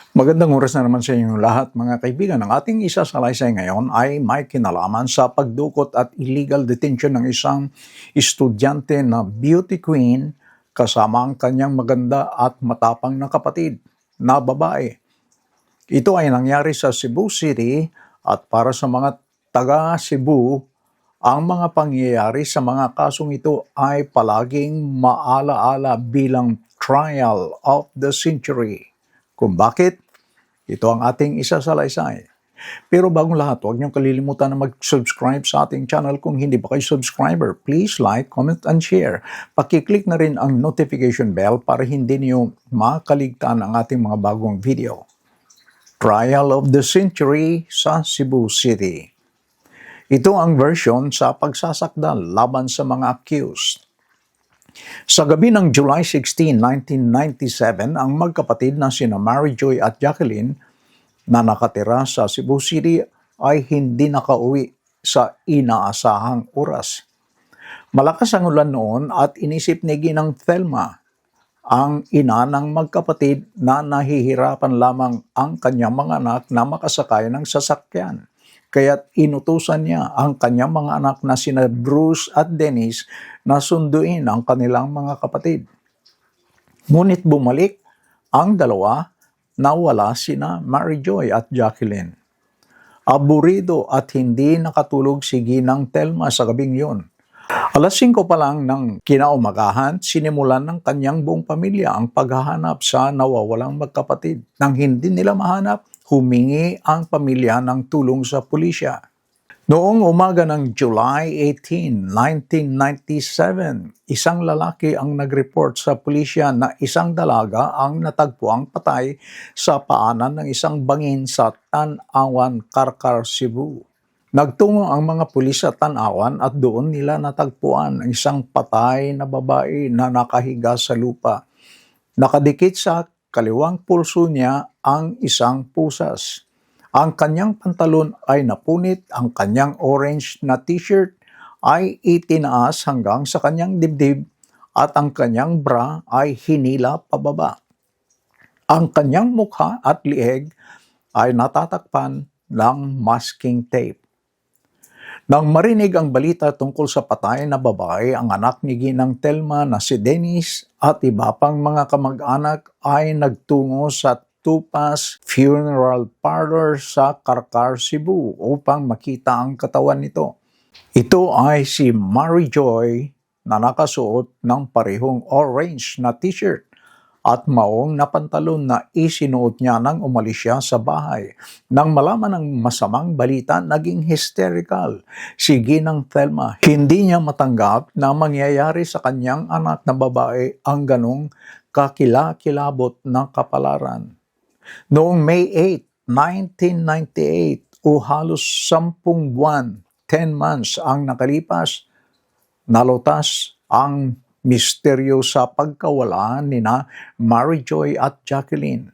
Magandang oras na naman sa inyong lahat mga kaibigan. Ang ating isasalaysay ngayon ay may kinalaman sa pagdukot at illegal detention ng isang estudyante na beauty queen kasama ang kanyang maganda at matapang na kapatid na babae. Ito ay nangyari sa Cebu City at para sa mga taga Cebu, ang mga pangyayari sa mga kasong ito ay palaging maalaala bilang trial of the century. Kung bakit? Ito ang ating isasalaysay. Pero bagong lahat, huwag niyong kalilimutan na mag-subscribe sa ating channel kung hindi pa kayo subscriber. Please like, comment, and share. Pakiclick na rin ang notification bell para hindi niyo makaligtaan ang ating mga bagong video. Trial of the Century sa Cebu City. Ito ang version sa pagsasakdal laban sa mga accused. Sa gabi ng July 16, 1997, ang magkapatid na sina Mary Joy at Jacqueline na nakatira sa Cebu City ay hindi nakauwi sa inaasahang oras. Malakas ang ulan noon at inisip ni Ginang Thelma, ang ina ng magkapatid, na nahihirapan lamang ang kanyang mga anak na makasakay ng sasakyan. Kaya't inutusan niya ang kanyang mga anak na sina Bruce at Dennis na sunduin ang kanilang mga kapatid. Ngunit bumalik ang dalawa na wala sina Mary Joy at Jacqueline. Aburido at hindi nakatulog si Ginang Thelma sa gabing yun. Alas 5 pa lang ng kinaumagahan, sinimulan ng kanyang buong pamilya ang paghahanap sa nawawalang magkapatid. Nang hindi nila mahanap, humingi ang pamilya ng tulong sa pulisya. Noong umaga ng July 18, 1997, isang lalaki ang nag-report sa pulisya na isang dalaga ang natagpuang patay sa paanan ng isang bangin sa Tan-awan, Karkar, Cebu. Nagtungo ang mga pulis sa Tan-awan at doon nila natagpuan ang isang patay na babae na nakahiga sa lupa. Nakadikit sa kaliwang pulso niya ang isang pusas. Ang kanyang pantalon ay napunit, ang kanyang orange na t-shirt ay itinaas hanggang sa kanyang dibdib at ang kanyang bra ay hinila pababa. Ang kanyang mukha at lieg ay natatakpan ng masking tape. Nang marinig ang balita tungkol sa patay na babae, ang anak ni Ginang Thelma na si Dennis at iba pang mga kamag-anak ay nagtungo sa Tupas Funeral Parlor sa Karkar, Cebu upang makita ang katawan nito. Ito ay si Mary Joy na nakasuot ng parehong orange na t-shirt at maong na pantalon na isinuot niya nang umalis siya sa bahay. Nang malaman ng masamang balita, naging hysterical si Ginang Thelma. Hindi niya matanggap na mangyayari sa kanyang anak na babae ang ganong kakilakilabot na kapalaran. Noong May 8, 1998, o halos 10 buwan, 10 months ang nakalipas, nalutas ang misteryo sa pagkawala nina Mary Joy at Jacqueline.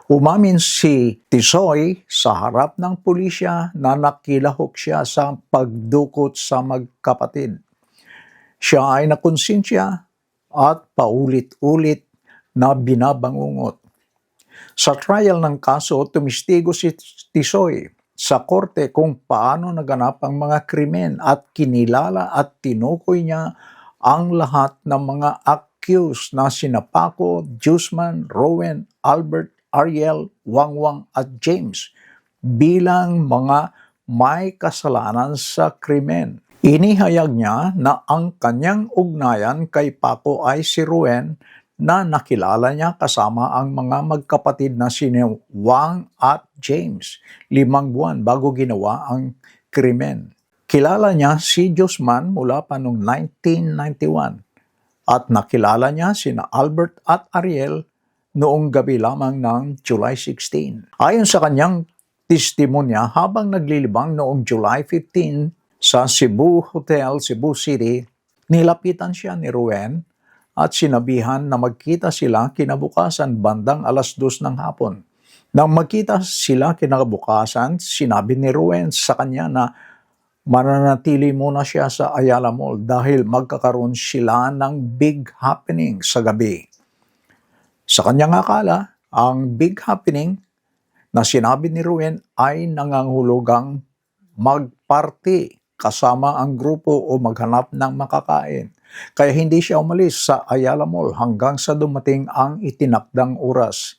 Umamin si Tisoy sa harap ng pulisya na nakilahok siya sa pagdukot sa magkapatid. Siya ay nakonsensya at paulit-ulit na binabangungot. Sa trial ng kaso, tumistigo si Tisoy sa korte kung paano naganap ang mga krimen at kinilala at tinukoy niya ang lahat ng mga accused na sina Paco, Guzman, Rowan, Albert, Ariel, Wangwang at James bilang mga may kasalanan sa krimen. Inihayag niya na ang kanyang ugnayan kay Paco ay si Rowan na nakilala niya kasama ang mga magkapatid na sina Wang at James 5 buwan bago ginawa ang krimen. Kilala niya si Guzman mula pa noong 1991 at nakilala niya sina Albert at Ariel noong gabi lamang ng July 16. Ayon sa kanyang testimonya, habang naglilibang noong July 15 sa Cebu Hotel, Cebu City, nilapitan siya ni Rowan at sinabihan na magkita sila kinabukasan bandang alas 2 ng hapon. Nang magkita sila kinabukasan, sinabi ni Rowan sa kanya na mananatili muna siya sa Ayala Mall dahil magkakaroon sila ng big happening sa gabi. Sa kanyang akala, Ang big happening na sinabi ni Ruben ay nangangahulugang magparty kasama ang grupo o maghanap ng makakain. Kaya hindi siya umalis sa Ayala Mall hanggang sa dumating ang itinakdang oras.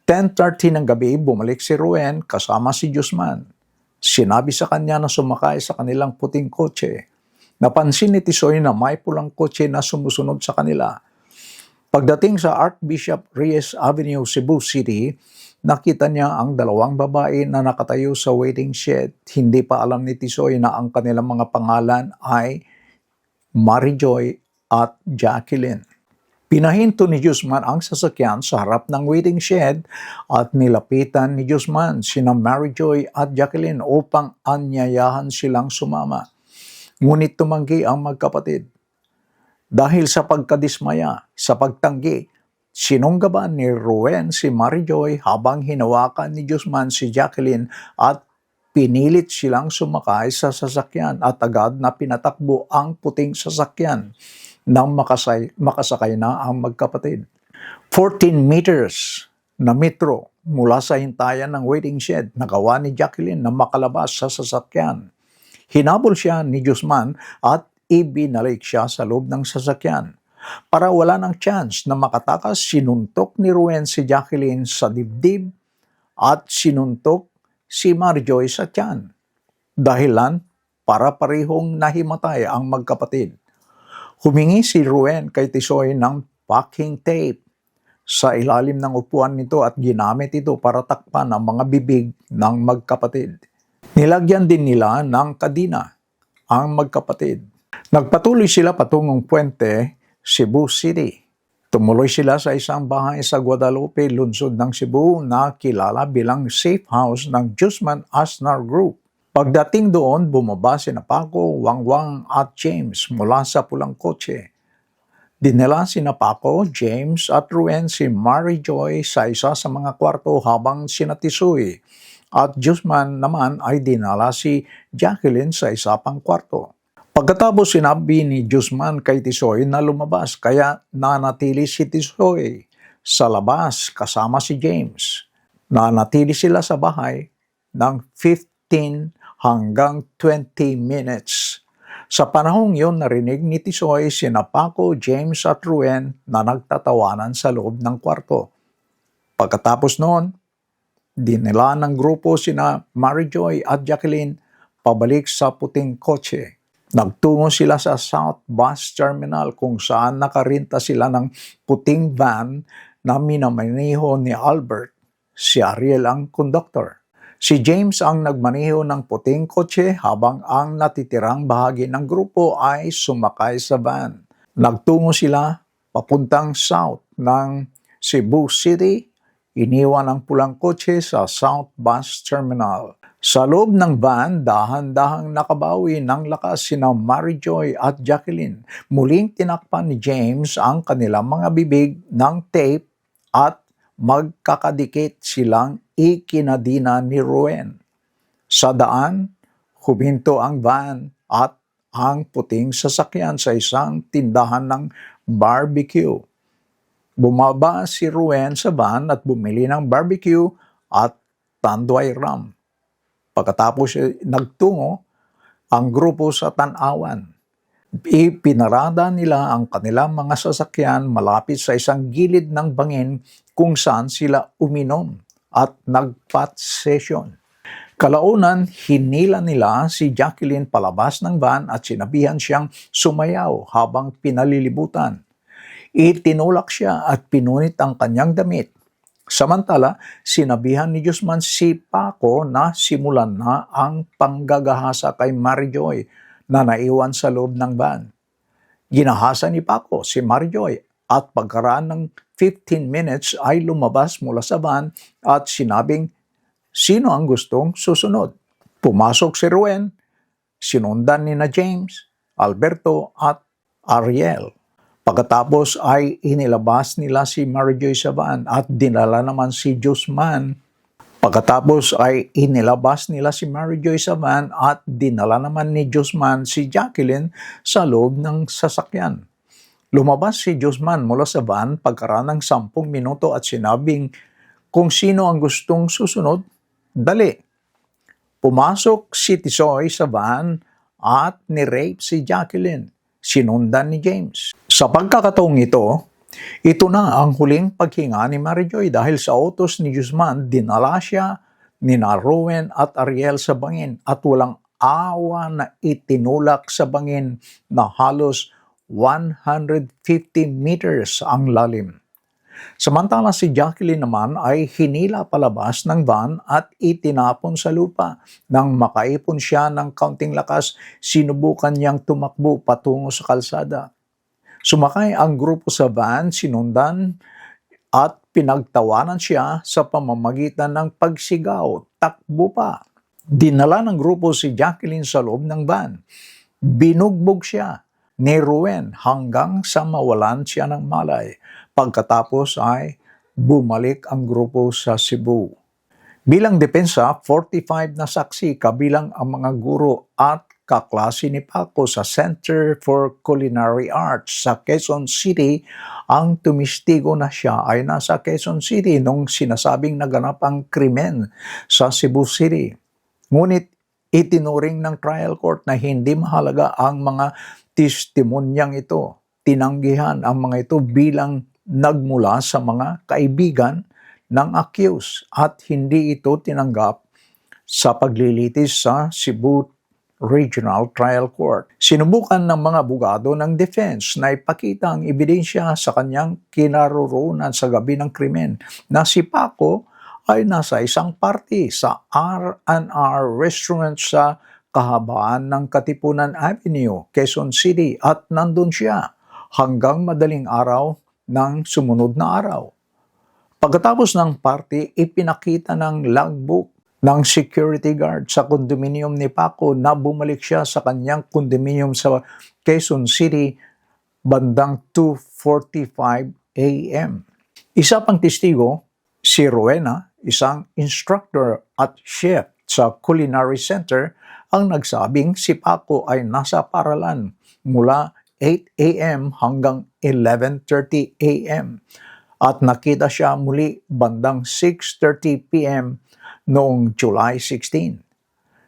10:30 ng gabi, bumalik si Ruben kasama si Guzman. Sinabi sa kanya na sumakay sa kanilang puting kotse. Napansin ni Tisoy na may pulang kotse na sumusunod sa kanila. Pagdating sa Archbishop Reyes Avenue, Cebu City, nakita niya ang dalawang babae na nakatayo sa waiting shed. Hindi pa alam ni Tisoy na ang kanilang mga pangalan ay Marijoy at Jacqueline. Pinahinto ni Guzman ang sasakyan sa harap ng waiting shed at nilapitan ni Guzman sina Marijoy at Jacqueline upang anyayahan silang sumama. Ngunit tumanggi ang magkapatid. Dahil sa pagkadismaya, sa pagtanggi, sinunggaban ni Ruben si Marijoy habang hinawakan ni Guzman si Jacqueline at pinilit silang sumakay sa sasakyan at agad na pinatakbo ang puting sasakyan nang makasakay na ang magkapatid. 14 meters na metro mula sa hintayan ng waiting shed, nagawa ni Jacqueline na makalabas sa sasakyan. Hinabol siya ni Guzman at ibinalik siya sa loob ng sasakyan. Para wala ng chance na makatakas, sinuntok ni Ruben si Jacqueline sa dibdib at sinuntok si Marijoy sa tiyan. Dahilan para parehong nahimatay ang magkapatid. Humingi si Ruben kay Tisoy ng packing tape sa ilalim ng upuan nito at ginamit ito para takpan ang mga bibig ng magkapatid. Nilagyan din nila ng kadina ang magkapatid. Nagpatuloy sila patungong Puente, Cebu City. Tumuloy sila sa isang bahay sa Guadalupe, lungsod ng Cebu na kilala bilang safe house ng Guzman Asnar Group. Pagdating doon, bumaba sina Paco, Wangwang at James mula sa pulang kotse. Dinala sina Paco, James at Ruben si Marijoy sa isa sa mga kwarto habang sina Tisoy at Guzman naman ay dinala si Jacqueline sa isa pang kwarto. Pagkatapos sinabi ni Guzman kay Tisoy na lumabas kaya nanatili si Tisoy sa labas kasama si James. Nanatili sila sa bahay ng 15 hanggang 20 minutes. Sa panahong yun, narinig ni Tisoy sina Paco, James at Ruben na nagtatawanan sa loob ng kwarto. Pagkatapos noon, dinala ng grupo sina Marijoy at Jacqueline pabalik sa puting kotse. Nagtungo sila sa South Bus Terminal kung saan nakarinta sila ng puting van na minamaneho ni Albert. Si Ariel ang conductor. Si James ang nagmaneho ng puting kotse habang ang natitirang bahagi ng grupo ay sumakay sa van. Nagtungo sila papuntang south ng Cebu City. Iniwan ang pulang kotse sa South Bus Terminal. Sa loob ng van, dahan-dahang nakabawi ng lakas sina Marijoy at Jacqueline. Muling tinakpan ni James ang kanilang mga bibig ng tape at magkakadikit silang ikinadina ni Ruben. Sa daan, huminto ang van at ang puting sasakyan sa isang tindahan ng barbecue. Bumaba si Ruben sa van at bumili ng barbecue at tanduay ram. Pagkatapos nagtungo ang grupo sa Tanawan. Ipinarada nila ang kanilang mga sasakyan malapit sa isang gilid ng bangin kung saan sila uminom at nag-pot session. Kalaunan, hinila nila si Jacqueline palabas ng van at sinabihan siyang sumayaw habang pinalilibutan. Itinulak siya at pinunit ang kanyang damit. Samantala, sinabihan ni Guzman si Paco na simulan na ang panggagahasa kay Marijoy na naiwan sa loob ng van. Ginahasa ni Paco si Marijoy at pagkaraan ng 15 minutes ay lumabas mula sa van at sinabing sino ang gustong susunod. Pumasok si Ruben, sinundan ni na James, Alberto at Ariel. Pagkatapos ay inilabas nila si Marijoy sa van at dinala naman si Guzman. Pagkatapos ay inilabas nila si Marijoy sa van at dinala naman ni Guzman si Jacqueline sa loob ng sasakyan. Lumabas si Guzman mula sa van pagkaraan ng 10 minuto at sinabing kung sino ang gustong susunod, dali. Pumasok si Tisoy sa van at ni-rape si Jacqueline. Sinundan ni James. Sa pagkakataong ito na ang huling paghinga ni Marijoy dahil sa utos ni Guzman, dinala siya ni Rowen at Ariel sa bangin at walang awa na itinulak sa bangin na halos 150 meters ang lalim. Samantala si Jacqueline naman ay hinila palabas ng van at itinapon sa lupa. Nang makaipon siya ng kaunting lakas, sinubukan niyang tumakbo patungo sa kalsada. Sumakay ang grupo sa van, sinundan at pinagtawanan siya sa pamamagitan ng pagsigaw, takbo pa. Dinala ng grupo si Jacqueline sa loob ng van. Binugbog siya ni Rowen hanggang sa mawalan siya ng malay. Pagkatapos ay bumalik ang grupo sa Cebu. Bilang depensa, 45 na saksi kabilang ang mga guro at kaklase ni Paco sa Center for Culinary Arts sa Quezon City ang tumistigo na siya ay nasa Quezon City nung sinasabing naganap ang krimen sa Cebu City. Ngunit itinuring ng trial court na hindi mahalaga ang mga testimonyang ito. Tinanggihan ang mga ito bilang nagmula sa mga kaibigan ng accused at hindi ito tinanggap sa paglilitis sa Cebu Regional Trial Court. Sinubukan ng mga abogado ng defense na ipakita ang ebidensya sa kanyang kinaroroonan sa gabi ng krimen na si Paco ay nasa isang party sa R&R restaurant sa kahabaan ng Katipunan Avenue, Quezon City at nandun siya hanggang madaling araw ng sumunod na araw. Pagkatapos ng party, ipinakita ng logbook ng security guard sa kondominium ni Paco na bumalik siya sa kanyang kondominium sa Quezon City bandang 2:45 a.m. Isa pang testigo, si Rowena, isang instructor at chef sa Culinary Center, ang nagsabing si Paco ay nasa paralan mula 8 a.m. hanggang 11:30 a.m. at nakita siya muli bandang 6:30 p.m. noong July 16.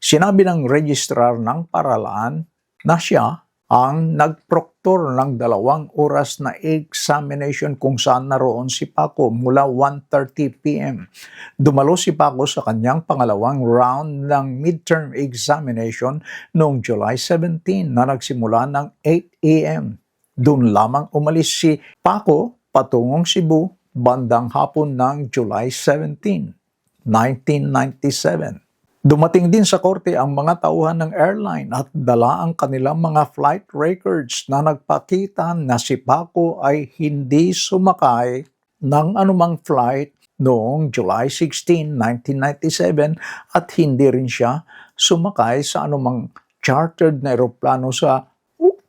Sinabi ng registrar ng paralan na siya ang nagproktor ng 2 oras na examination kung saan naroon si Paco mula 1:30 p.m. Dumalo si Paco sa kanyang pangalawang round ng midterm examination noong July 17 na nagsimula ng 8 a.m. Doon lamang umalis si Paco patungong Cebu bandang hapon ng July 17, 1997. Dumating din sa korte ang mga tauhan ng airline at dala ang kanilang mga flight records na nagpakita na si Paco ay hindi sumakay ng anumang flight noong July 16, 1997 at hindi rin siya sumakay sa anumang chartered na eroplano sa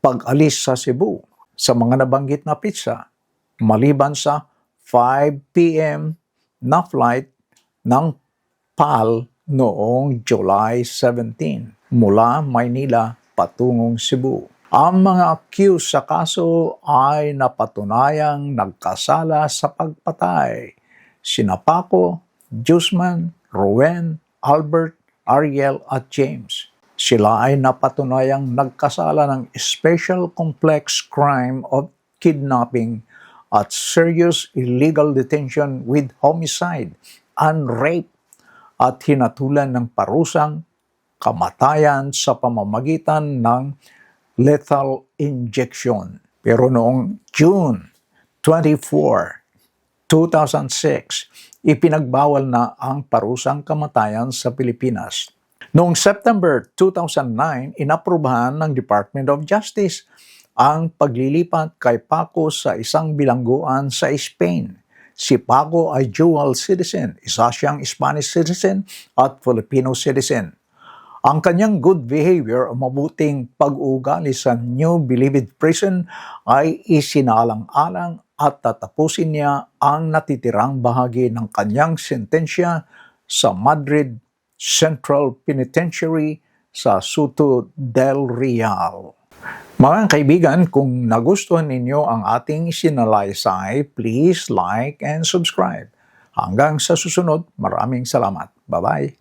pag-alis sa Cebu. Sa mga nabanggit na pizza, maliban sa 5 p.m. na flight ng PAL noong July 17 mula Maynila patungong Cebu. Ang mga accused sa kaso ay napatunayang nagkasala sa pagpatay. Sina Paco, Guzman, Rowen, Albert, Ariel at James. Sila ay napatunayang nagkasala ng special complex crime of kidnapping at serious illegal detention with homicide and rape at hinatulan ng parusang kamatayan sa pamamagitan ng lethal injection. Pero noong June 24, 2006, ipinagbawal na ang parusang kamatayan sa Pilipinas. Noong September 2009, inaprubahan ng Department of Justice ang paglilipat kay Paco sa isang bilangguan sa Spain. Si Paco ay dual citizen, isa siyang Spanish citizen at Filipino citizen. Ang kanyang good behavior o mabuting pag-uugali sa New Bilibid Prison ay isinalang-alang at tatapusin niya ang natitirang bahagi ng kanyang sentensya sa Madrid Central Penitentiary sa Soto del Real. Mga kaibigan, kung nagustuhan ninyo ang ating sinalaysay, please like and subscribe. Hanggang sa susunod, maraming salamat. Bye-bye.